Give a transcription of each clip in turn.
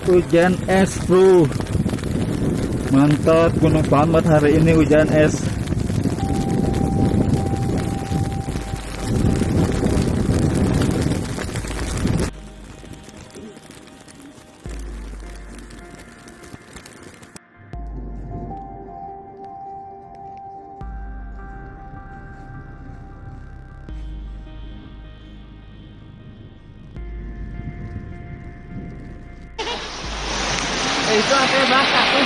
Hujan es bro, mantap. Gunung Slamet hari ini hujan es. Itu apa basah tuh?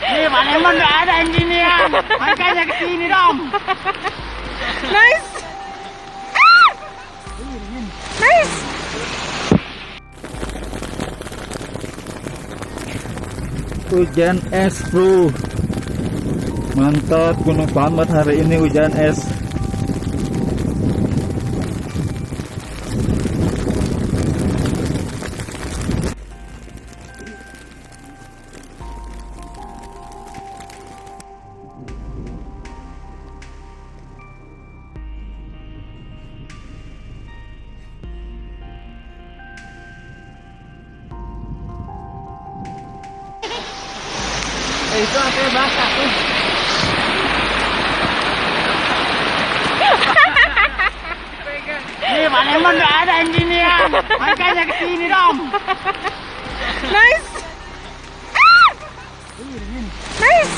Nih, Panemon nggak ada anjingnya, makanya kesini dong. Nice. Nice. Hujan es bro, mantap. Gunung Slamet hari ini hujan es. Itu apa basah tuh? Nih, Panemon nggak ada anjingnya, makanya kesini dong. Nice. Nice.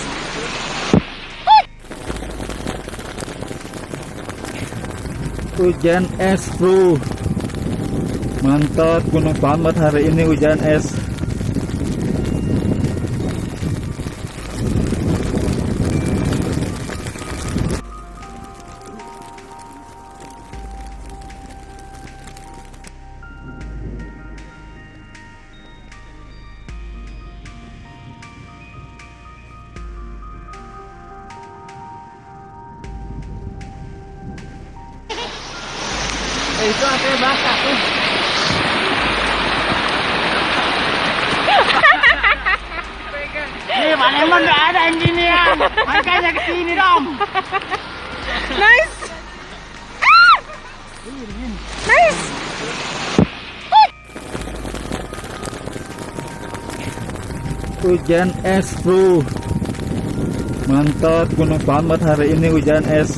Hujan es bro, mantap. Gunung Slamet hari ini hujan es. Itu apa basah tuh? Nih, Panemon nggak ada anjingnya, makanya kesini dong. Nice. Nice. Hujan es bro, mantap. Gunung Slamet hari ini hujan es.